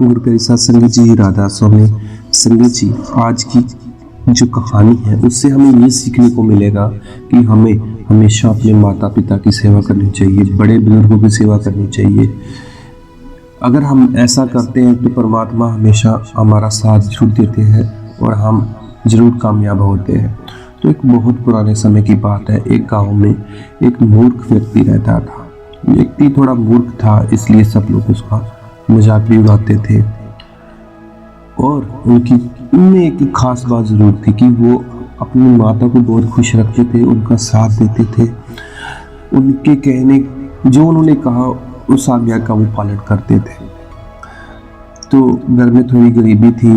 गुरु प्यारे साथ संगत जी, राधा स्वामी संगत जी। आज की जो कहानी है उससे हमें ये सीखने को मिलेगा कि हमें हमेशा अपने माता पिता की सेवा करनी चाहिए, बड़े बुजुर्गों की सेवा करनी चाहिए। अगर हम ऐसा करते हैं तो परमात्मा हमेशा हमारा साथ जरूर देते हैं और हम जरूर कामयाब होते हैं। तो एक बहुत पुराने समय की बात है, एक गांव में एक मूर्ख व्यक्ति रहता था। व्यक्ति थोड़ा मूर्ख था, इसलिए सब लोग उसका मजाक भी उड़ाते थे। और उनमें एक खास बात जरूर थी कि वो अपनी माता को बहुत खुश रखते थे, उनका साथ देते थे। उनके कहने जो उन्होंने कहा उस आज्ञा का वो पालन करते थे। तो घर में थोड़ी गरीबी थी।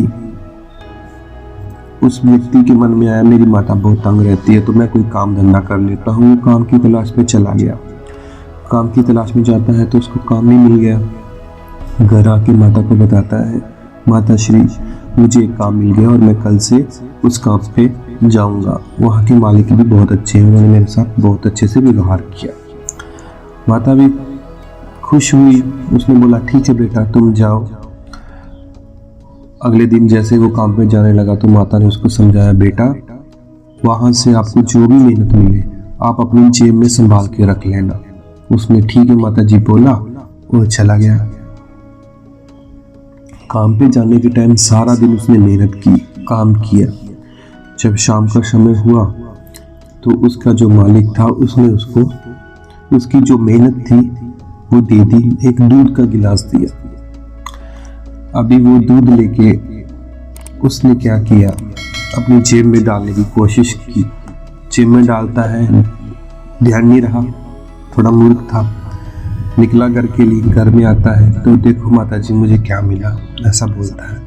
उस व्यक्ति के मन में आया मेरी माता बहुत तंग रहती है, तो मैं कोई काम धंधा कर लेता हूँ। काम की तलाश में चला गया। काम की तलाश में जाता है तो उसको काम नहीं मिल गया। घर आके माता को बताता है, माता श्री मुझे एक काम मिल गया और मैं कल से उस काम पे जाऊंगा। वहाँ के मालिक भी बहुत अच्छे हैं, उन्होंने मेरे साथ बहुत अच्छे से व्यवहार किया। माता भी खुश हुई। उसने बोला ठीक है बेटा तुम जाओ। अगले दिन जैसे वो काम पे जाने लगा तो माता ने उसको समझाया, बेटा वहाँ से आपको जो भी मेहनत मिले आप अपनी जेब में संभाल के रख लेना। उसने ठीक है माता जी बोला और चला गया। काम पे जाने के टाइम सारा दिन उसने मेहनत की, काम किया। जब शाम का समय हुआ तो उसका जो मालिक था उसने उसको उसकी जो मेहनत थी वो दे दी, एक दूध का गिलास दिया। अभी वो दूध लेके उसने क्या किया, अपनी जेब में डालने की कोशिश की। जेब में डालता है, ध्यान नहीं रहा, थोड़ा मूर्ख था। निकला घर के लिए, घर में आता है तो देखो माता जी मुझे क्या मिला, ऐसा बोलता है।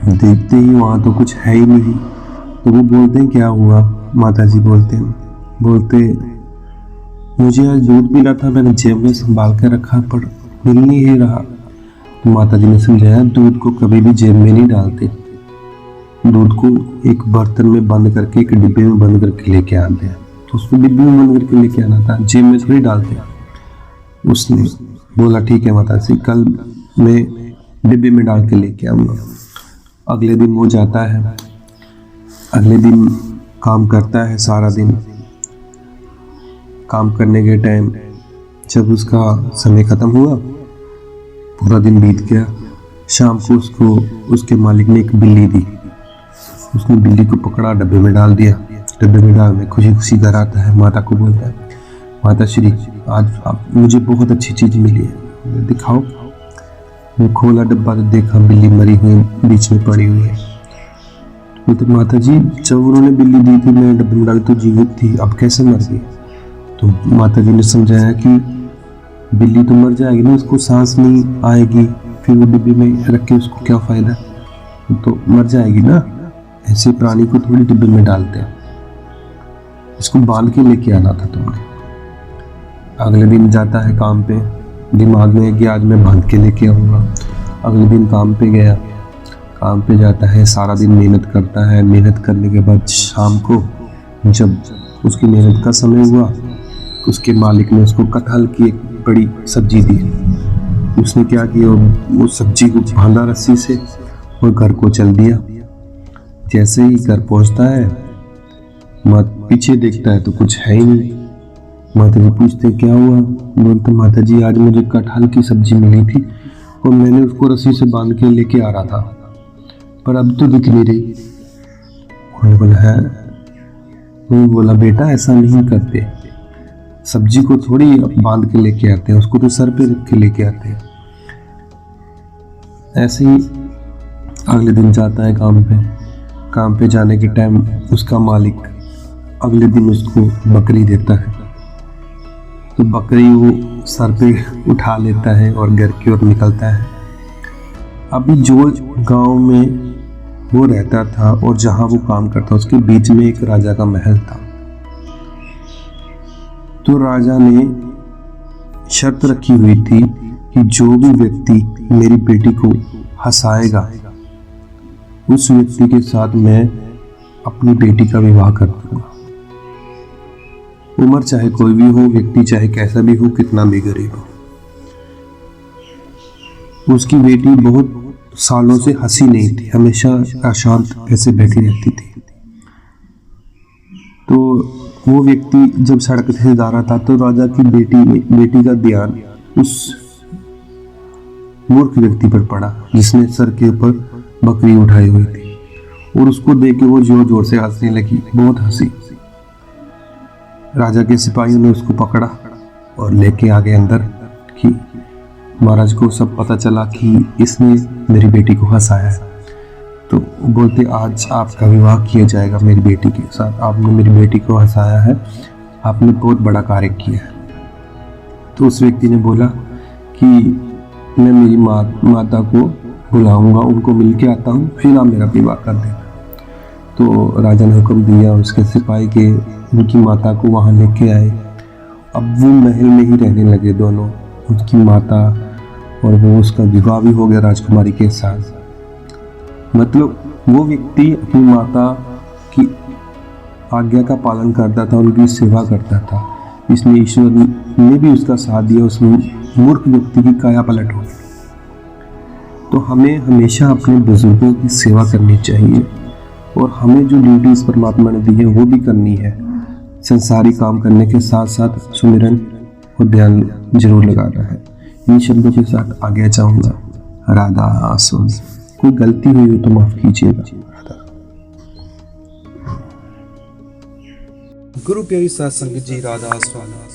देखते ही वहां तो कुछ है ही नहीं। तो वो बोलते हैं क्या हुआ? माता जी बोलते मुझे आज दूध मिला था, मैंने जेब में संभाल कर रखा पर मिल नहीं रहा। तो माता जी ने समझाया दूध को कभी भी जेब में नहीं डालते, दूध को एक बर्तन में बंद करके एक डिब्बे में बंद करके लेके आते हैं। तो उसको डिब्बे में बंद करके लेके आना था, जेब में थोड़ी डालते। उसने बोला ठीक है माता जी कल मैं डिब्बे में डाल के लेके आऊंगा। अगले दिन वो जाता है, अगले दिन काम करता है। सारा दिन काम करने के टाइम जब उसका समय खत्म हुआ, पूरा दिन बीत गया। शाम को उसको उसके मालिक ने एक बिल्ली दी। उसने बिल्ली को पकड़ा, डब्बे में डाल दिया। डब्बे में डाल में खुशी खुशी घर आता है, माता को बोलता है माता श्री आज आप मुझे बहुत अच्छी चीज मिली है, दिखाओ। वो खोला डब्बा तो देखा बिल्ली मरी हुई बीच में पड़ी हुई है। तो माता जी जब उन्होंने बिल्ली दी थी मैंने डब्बे में डाली तो जीवित थी, अब कैसे मर गई? तो माता जी ने समझाया कि बिल्ली तो मर जाएगी ना, उसको सांस नहीं आएगी, फिर वो डिब्बे में रख के उसको क्या फायदा, तो मर जाएगी ना। ऐसे प्राणी को थोड़ी डिब्बे में डालते हैं, इसको बांध के लेके आना था तुमने। अगले दिन जाता है काम पे, दिमाग में है कि आज मैं बांध के लेके आऊँगा। अगले दिन काम पे गया, काम पे जाता है, सारा दिन मेहनत करता है। मेहनत करने के बाद शाम को जब उसकी मेहनत का समय हुआ, उसके मालिक ने उसको कटहल की एक बड़ी सब्जी दी। उसने क्या किया, वो सब्जी को बांधा रस्सी से और घर को चल दिया। जैसे ही घर पहुंचता है पीछे देखता है तो कुछ है ही नहीं। माता जी पूछते क्या हुआ? बोलते माता जी आज मुझे कटहल की सब्जी मिली थी और मैंने उसको रस्सी से बांध के लेके आ रहा था, पर अब तो दिख नहीं रही। उन्होंने बोला है, उन्होंने बोला बेटा ऐसा नहीं करते, सब्जी को थोड़ी बांध के लेके आते हैं, उसको तो सर पे रख के लेके आते हैं। ऐसे ही अगले दिन जाता है काम पे। काम पे जाने के टाइम उसका मालिक अगले दिन उसको बकरी देता है। तो बकरी वो सर पे उठा लेता है और घर की ओर निकलता है। अभी जो गांव में वो रहता था और जहां वो काम करता उसके बीच में एक राजा का महल था। तो राजा ने शर्त रखी हुई थी कि जो भी व्यक्ति मेरी बेटी को हंसाएगा उस व्यक्ति के साथ मैं अपनी बेटी का विवाह कर दूंगा। उम्र चाहे कोई भी हो, व्यक्ति चाहे कैसा भी हो, कितना भी गरीब हो। उसकी बेटी बहुत सालों से हंसी नहीं थी, हमेशा अशांत ऐसे बैठी रहती थी। तो वो व्यक्ति जब सड़क से जा रहा था तो राजा की बेटी का ध्यान उस मूर्ख व्यक्ति पर पड़ा जिसने सर के ऊपर बकरी उठाई हुई थी, और उसको देख के वो जोर जोर से हंसने लगी, बहुत हंसी। राजा के सिपाहियों ने उसको पकड़ा और लेके आ गए अंदर कि महाराज को सब पता चला कि इसने मेरी बेटी को हंसाया है। तो बोलते आज आपका विवाह किया जाएगा मेरी बेटी के साथ, आपने मेरी बेटी को हंसाया है, आपने बहुत बड़ा कार्य किया है। तो उस व्यक्ति ने बोला कि मैं मेरी माता को बुलाऊंगा, उनको मिल के आता हूँ, फिर आप मेरा विवाह कर देना। तो राजा ने हुक्म दिया, उसके सिपाही के उनकी माता को वहाँ लेके आए। अब वो महल में ही रहने लगे दोनों, उसकी माता और वो। उसका विवाह भी हो गया राजकुमारी के साथ। मतलब वो व्यक्ति अपनी माता की आज्ञा का पालन करता था, उनकी सेवा करता था, इसलिए ईश्वर ने भी उसका साथ दिया, उसमें मूर्ख व्यक्ति की काया पलट हो गई। तो हमें हमेशा अपने बुजुर्गों की सेवा करनी चाहिए, और हमें जो ड्यूटीज परमात्मा ने दी है वो भी करनी है। संसारी काम करने के साथ साथ सुमिरन और ध्यान जरूर लगाना है। इन शब्दों के साथ आगे चाहूँगा। राधा स्वामी। कोई गलती हुई हो तो माफ कीजिएगा। गुरु प्यारी साथ संगत जी, राधा स्वामी।